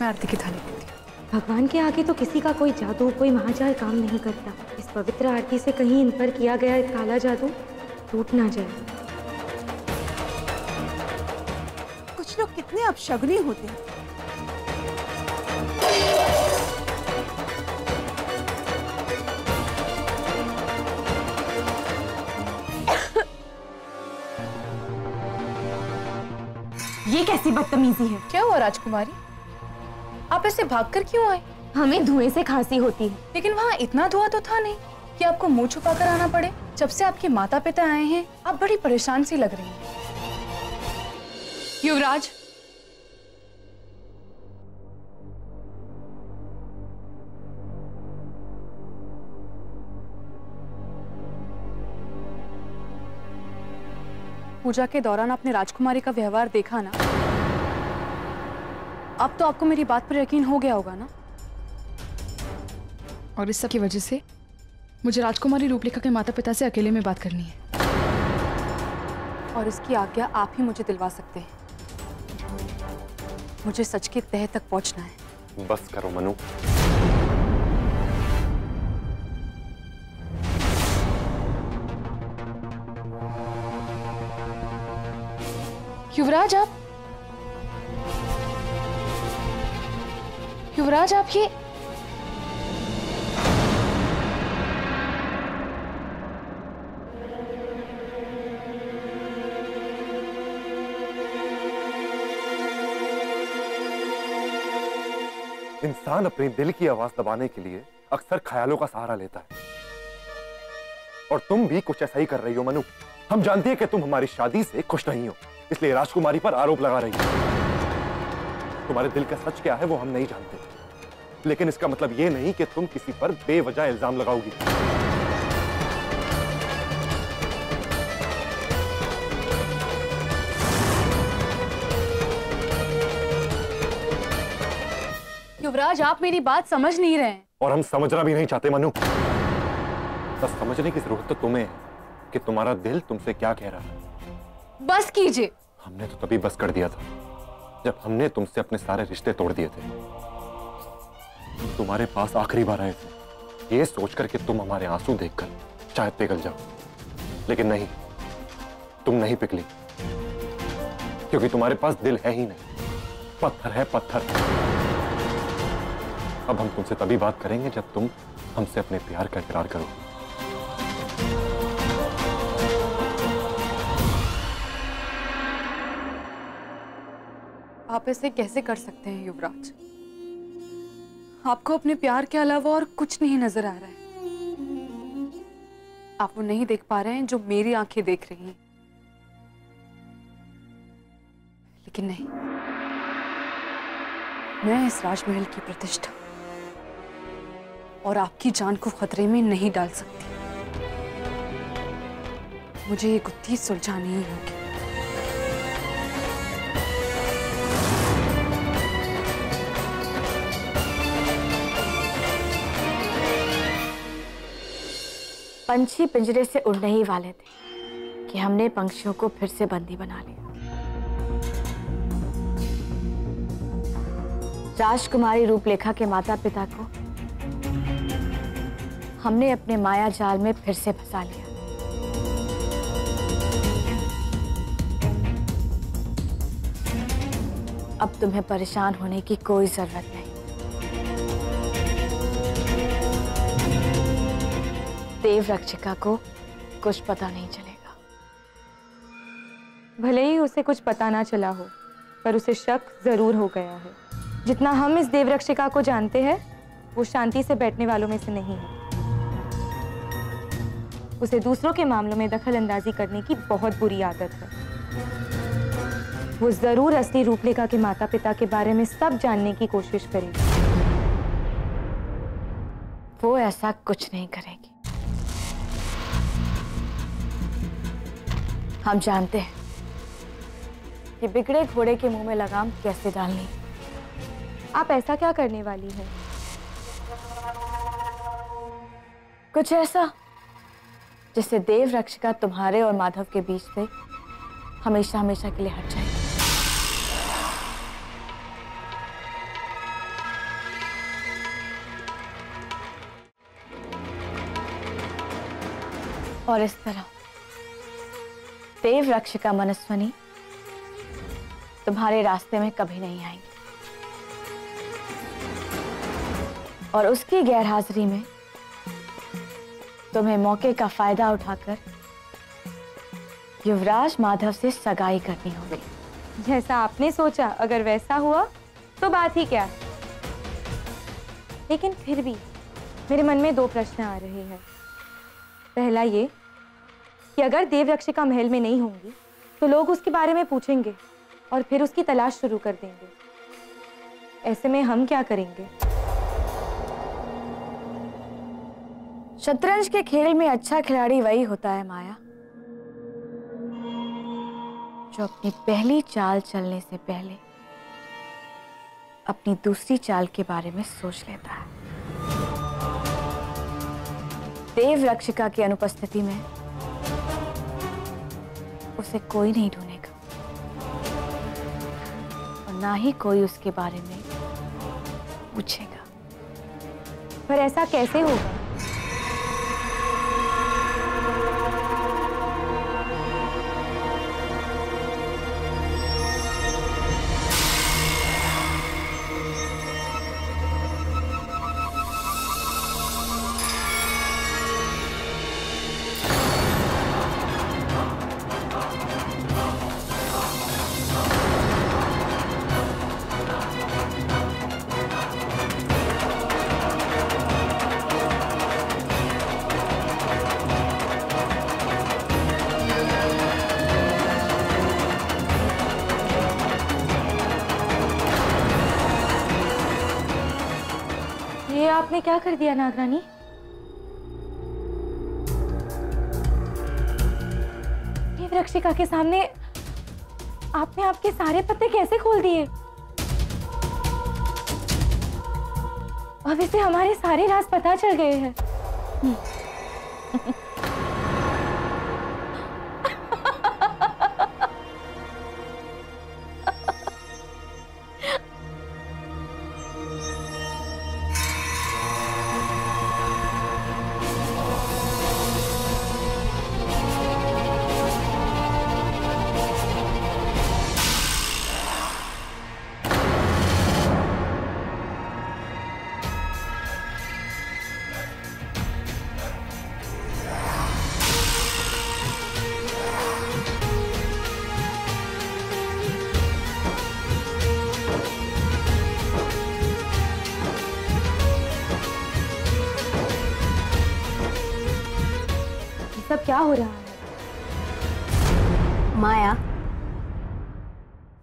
मैं आरती की थाली लेती हूँ। भगवान के आगे तो किसी का कोई जादू, कोई महाजाल काम नहीं करता। इस पवित्र आरती से कहीं इन पर किया गया एक काला जादू टूट ना जाए। कुछ लोग कितने अपशगुनी होते हैं। ये कैसी बदतमीजी है? क्या हुआ राजकुमारी, आप ऐसे भागकर क्यों आए? हमें धुएं से खांसी होती है। लेकिन वहाँ इतना धुआं तो था नहीं कि आपको मुंह छुपा कर आना पड़े। जब से आपके माता पिता आए हैं आप बड़ी परेशान सी लग रही हैं। युवराज, पूजा के दौरान आपने राजकुमारी का व्यवहार देखा ना, अब तो आपको मेरी बात पर यकीन हो गया होगा ना? और इस सब की वजह से मुझे राजकुमारी रूपलेखा के माता पिता से अकेले में बात करनी है, और इसकी आज्ञा आप ही मुझे दिलवा सकते हैं। मुझे सच के तह तक पहुंचना है। बस करो मनु। युवराज आप ये इंसान अपने दिल की आवाज दबाने के लिए अक्सर ख्यालों का सहारा लेता है, और तुम भी कुछ ऐसा ही कर रही हो मनु। हम जानते हैं कि तुम हमारी शादी से खुश नहीं हो, इसलिए राजकुमारी पर आरोप लगा रही हो। तुम्हारे दिल का सच क्या है वो हम नहीं जानते, लेकिन इसका मतलब ये नहीं कि तुम किसी पर बेवजह इल्जाम लगाओगी। युवराज, आप मेरी बात समझ नहीं रहे हैं। और हम समझना भी नहीं चाहते मनु। बस समझने की जरूरत तो तुम्हें है कि तुम्हारा दिल तुमसे क्या कह रहा है। बस कीजिए। हमने तो तभी बस कर दिया था जब हमने तुमसे अपने सारे रिश्ते तोड़ दिए थे। तुम्हारे पास आखिरी बार आए थे ये सोचकर कि तुम हमारे आंसू देखकर शायद पिघल जाओ, लेकिन नहीं, तुम नहीं पिघली, क्योंकि तुम्हारे पास दिल है ही नहीं, पत्थर है पत्थर। अब हम तुमसे तभी बात करेंगे जब तुम हमसे अपने प्यार का इकरार करो। आप ऐसे कैसे कर सकते हैं युवराज? आपको अपने प्यार के अलावा और कुछ नहीं नजर आ रहा है। आप वो नहीं देख पा रहे हैं जो मेरी आंखें देख रही हैं। लेकिन नहीं, मैं इस राजमहल की प्रतिष्ठा और आपकी जान को खतरे में नहीं डाल सकती। मुझे ये गुत्थी सुलझानी ही होगी। पंछी पिंजरे से उड़ने ही वाले थे कि हमने पंछियों को फिर से बंदी बना लिया। राजकुमारी रूपलेखा के माता पिता को हमने अपने माया जाल में फिर से फंसा लिया। अब तुम्हें परेशान होने की कोई जरूरत नहीं। देव रक्षिका को कुछ पता नहीं चलेगा। भले ही उसे कुछ पता ना चला हो, पर उसे शक जरूर हो गया है। जितना हम इस देव रक्षिका को जानते हैं, वो शांति से बैठने वालों में से नहीं है। उसे दूसरों के मामलों में दखल अंदाजी करने की बहुत बुरी आदत है। वो जरूर असली रूपलेखा के माता पिता के बारे में सब जानने की कोशिश करेगी। वो ऐसा कुछ नहीं करेगी। हम जानते हैं कि बिगड़े घोड़े के मुंह में लगाम कैसे डालनी। आप ऐसा क्या करने वाली हैं? कुछ ऐसा जिससे देव रक्षिका तुम्हारे और माधव के बीच से हमेशा हमेशा के लिए हट जाएगी। और इस तरह देव रक्षिका मनस्विनी तुम्हारे रास्ते में कभी नहीं आएंगी और उसकी गैरहाजिरी में तुम्हें मौके का फायदा उठाकर युवराज माधव से सगाई करनी होगी। जैसा आपने सोचा अगर वैसा हुआ तो बात ही क्या। लेकिन फिर भी मेरे मन में 2 प्रश्न आ रहे हैं। पहला ये कि अगर देवरक्षिका महल में नहीं होंगी तो लोग उसके बारे में पूछेंगे और फिर उसकी तलाश शुरू कर देंगे। ऐसे में हम क्या करेंगे? शतरंज के खेल में अच्छा खिलाड़ी वही होता है माया जो अपनी पहली चाल चलने से पहले अपनी दूसरी चाल के बारे में सोच लेता है। देव रक्षिका की अनुपस्थिति में उसे कोई नहीं ढूंढेगा और ना ही कोई उसके बारे में पूछेगा। पर ऐसा कैसे होगा? ये आपने क्या कर दिया नागरानी? देवरक्षिका के सामने आपने आपके सारे पत्ते कैसे खोल दिए? अब इसे हमारे सारे राज पता चल गए हैं। सब क्या हो रहा है? माया,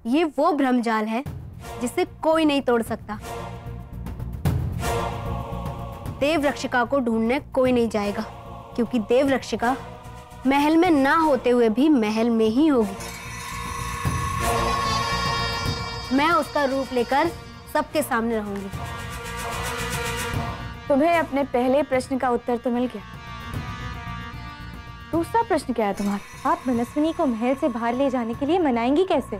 ये वो भ्रमजाल है जिसे कोई नहीं तोड़ सकता। देव रक्षिका को ढूंढने कोई नहीं जाएगा क्योंकि देव रक्षिका महल में ना होते हुए भी महल में ही होगी। मैं उसका रूप लेकर सबके सामने रहूंगी। तुम्हें अपने पहले प्रश्न का उत्तर तो मिल गया। दूसरा प्रश्न क्या है तुम्हारा? आप मनस्विनी को महल से बाहर ले जाने के लिए मनाएंगी कैसे?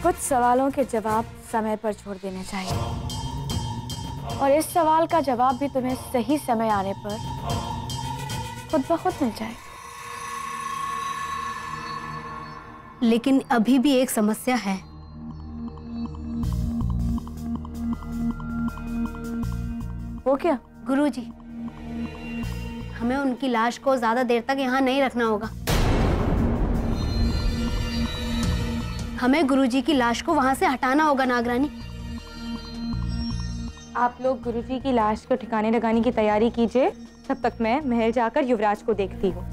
कुछ सवालों के जवाब समय पर छोड़ देने चाहिए और इस सवाल का जवाब भी तुम्हें सही समय आने पर खुद ब खुद मिल जाएगा। लेकिन अभी भी एक समस्या है। वो क्या? गुरुजी, हमें उनकी लाश को ज्यादा देर तक यहाँ नहीं रखना होगा। हमें गुरुजी की लाश को वहां से हटाना होगा नागरानी। आप लोग गुरुजी की लाश को ठिकाने लगाने की तैयारी कीजिए, तब तक मैं महल जाकर युवराज को देखती हूँ।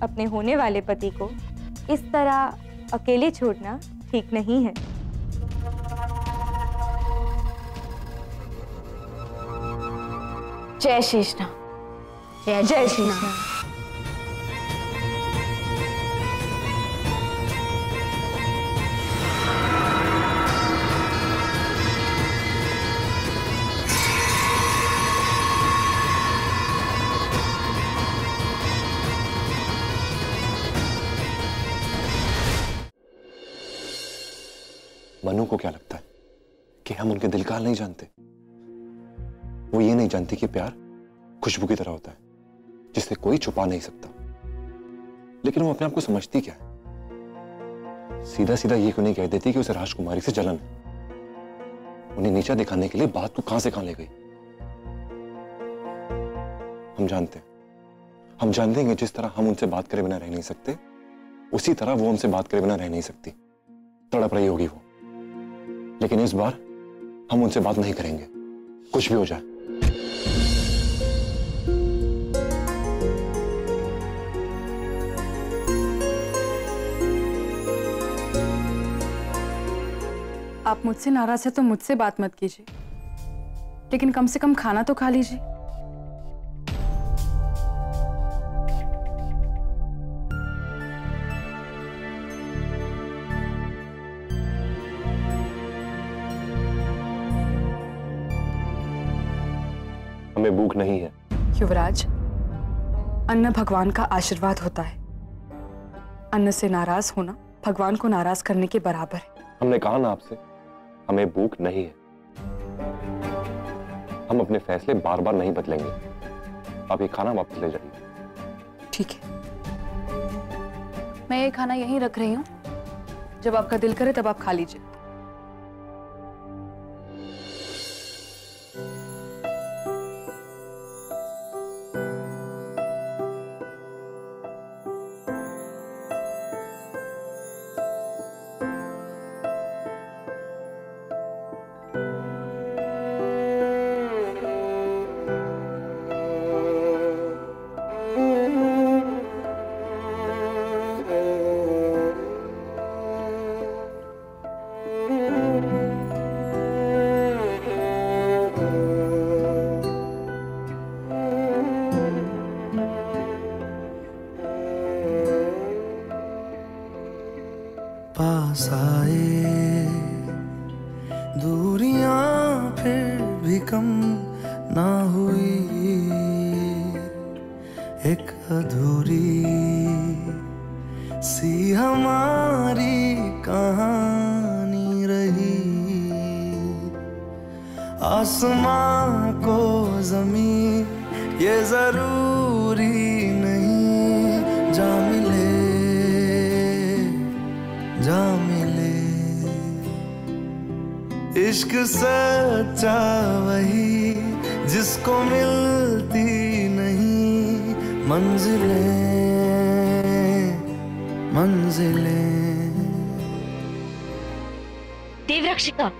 अपने होने वाले पति को इस तरह अकेले छोड़ना ठीक नहीं है। जय शेषनाग। जय शेषनाग। मनु को क्या लगता है कि हम उनके दिल का हाल नहीं जानते? वो ये नहीं जानती कि प्यार खुशबू की तरह होता है जिसे कोई छुपा नहीं सकता। लेकिन वो अपने आप को समझती क्या है? सीधा सीधा ये क्यों नहीं कह देती कि उसे राजकुमारी से जलन है? उन्हें नीचा दिखाने के लिए बात को कहां से कहां ले गई। हम जानते हैं कि जिस तरह हम उनसे बात करे बिना रह नहीं सकते, उसी तरह वो हमसे बात करे बिना रह नहीं सकती। तड़प रही होगी वो, लेकिन इस बार हम उनसे बात नहीं करेंगे, कुछ भी हो जाए। आप मुझसे नाराज है तो मुझसे बात मत कीजिए, लेकिन कम से कम खाना तो खा लीजिए। हमें भूख नहीं है। युवराज, अन्न भगवान का आशीर्वाद होता है। अन्न से नाराज होना भगवान को नाराज करने के बराबर है। हमने कहा ना आपसे, हमें भूख नहीं है। हम अपने फैसले बार बार नहीं बदलेंगे। आप ये खाना वापस ले जाइए। ठीक है, मैं ये खाना यहीं रख रही हूँ, जब आपका दिल करे तब आप खा लीजिए। पास आए दूरियां फिर भी कम ना हुई, एक अधूरी सी हमारी कहानी रही। आसमां को ज़मीन ये जरूरी नहीं, जा मिले जा मिले। इश्क सच्चा वही जिसको मिलती नहीं मंजिलें मंजिलें। देवरक्षिका,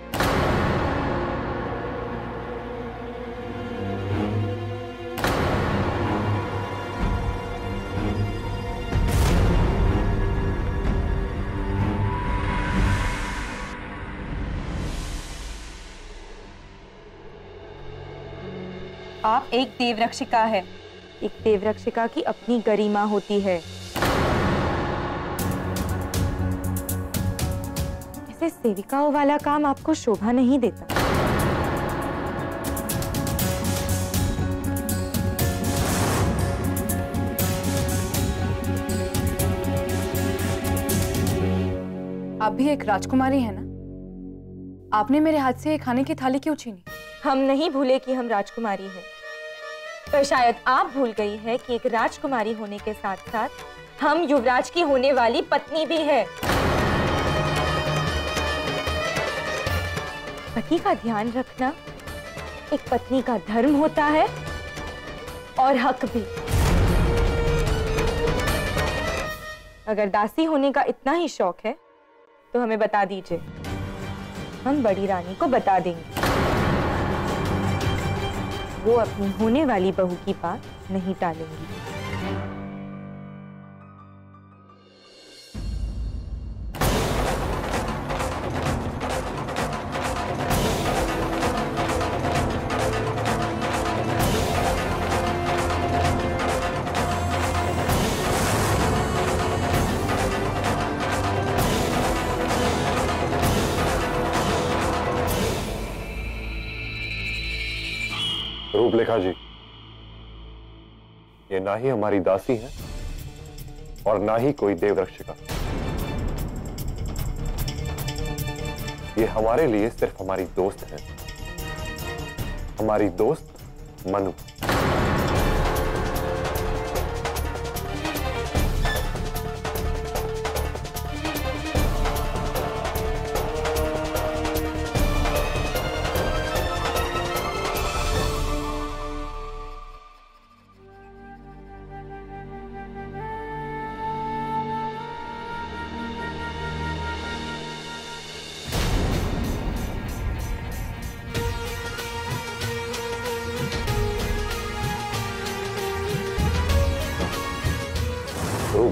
आप एक देवरक्षिका है। एक देवरक्षिका की अपनी गरिमा होती है। ऐसे सेविकाओं वाला काम आपको शोभा नहीं देता। आप भी एक राजकुमारी है ना? आपने मेरे हाथ से ये खाने की थाली क्यों छीनी? हम नहीं भूले कि हम राजकुमारी हैं, पर शायद आप भूल गई है कि एक राजकुमारी होने के साथ साथ हम युवराज की होने वाली पत्नी भी है। पति का ध्यान रखना एक पत्नी का धर्म होता है और हक भी। अगर दासी होने का इतना ही शौक है तो हमें बता दीजिए, हम बड़ी रानी को बता देंगे। वो अपनी होने वाली बहू की बात नहीं टालेंगी। रूपलेखा जी, ये ना ही हमारी दासी है और ना ही कोई देवरक्षिका। ये हमारे लिए सिर्फ हमारी दोस्त है, हमारी दोस्त मनु।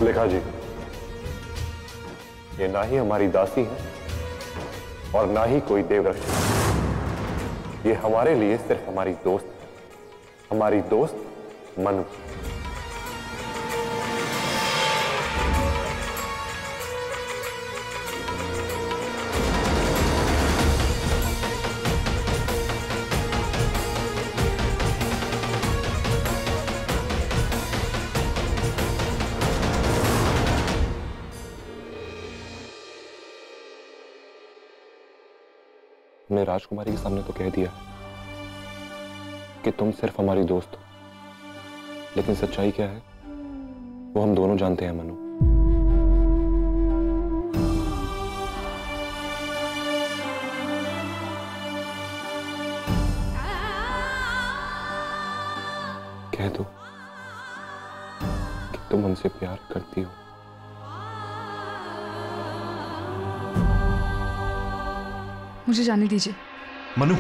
सुलेखा जी, ये ना ही हमारी दासी है और ना ही कोई देवरक्षक। ये हमारे लिए सिर्फ हमारी दोस्त है, हमारी दोस्त मनु। हमने राजकुमारी के सामने तो कह दिया कि तुम सिर्फ हमारी दोस्त हो, लेकिन सच्चाई क्या है वो हम दोनों जानते हैं मनु। कह दो कि तुम हमसे प्यार करती हो। मुझे जाने दीजिए। मनु,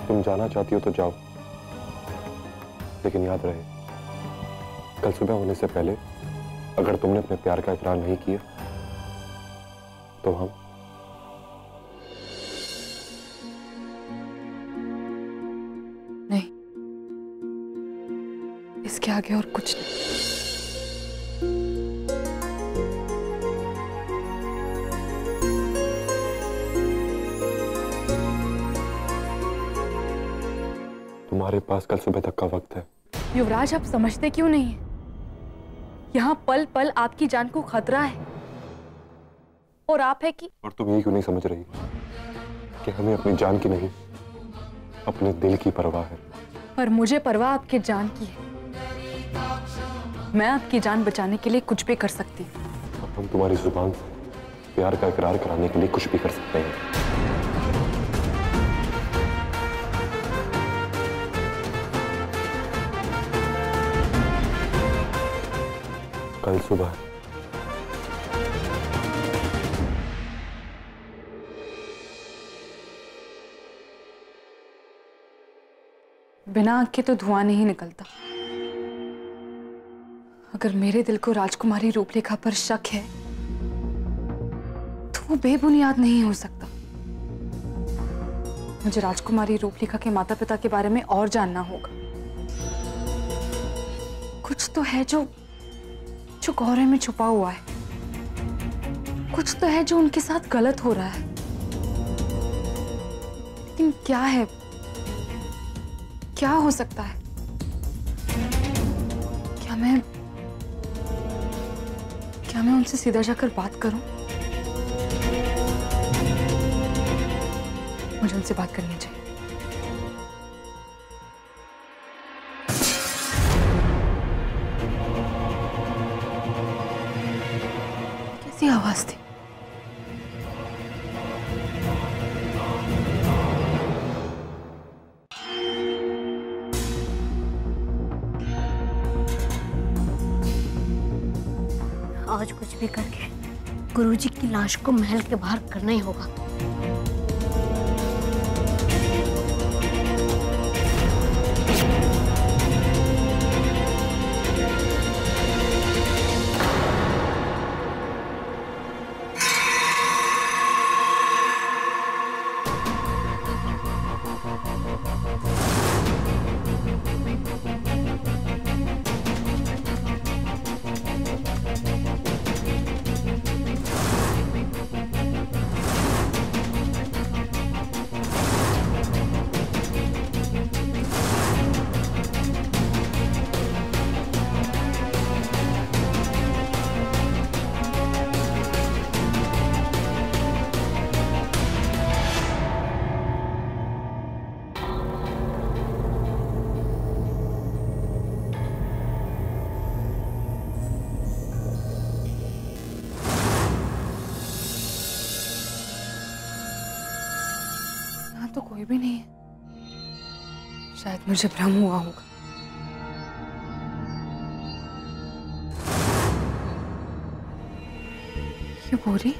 तुम जाना चाहती हो तो जाओ, लेकिन याद रहे कल सुबह होने से पहले अगर तुमने अपने प्यार का इकरार नहीं किया तो हम नहीं, इसके आगे और कुछ नहीं। तुम्हारे पास कल सुबह तक का वक्त है। युवराज, आप समझते क्यों नहीं है? यहाँ पल पल आपकी जान को खतरा है और आप है कि और तुम ये क्यों नहीं समझ रही कि हमें अपनी जान की नहीं अपने दिल की परवाह है। पर मुझे परवाह आपके जान की है। मैं आपकी जान बचाने के लिए कुछ भी कर सकती हूँ। और हम तुम्हारी जुबान से प्यार का इकरार कराने के लिए कुछ भी कर सकते हैं। कल सुबह बिना आग के तो धुआं नहीं निकलता। अगर मेरे दिल को राजकुमारी रूपलेखा पर शक है तो वो बेबुनियाद नहीं हो सकता। मुझे राजकुमारी रूपलेखा के माता पिता के बारे में और जानना होगा। कुछ तो है जो कोहरे में छुपा हुआ है। कुछ तो है जो उनके साथ गलत हो रहा है, लेकिन क्या है? क्या हो सकता है? क्या मैं उनसे सीधा जाकर बात करूं? मुझे उनसे बात करनी चाहिए। कैसी आवाज थी? आज कुछ भी करके गुरुजी की लाश को महल के बाहर करना ही होगा। तो कोई भी नहीं है। शायद मुझे भ्रम हुआ होगा। क्यों पूरी?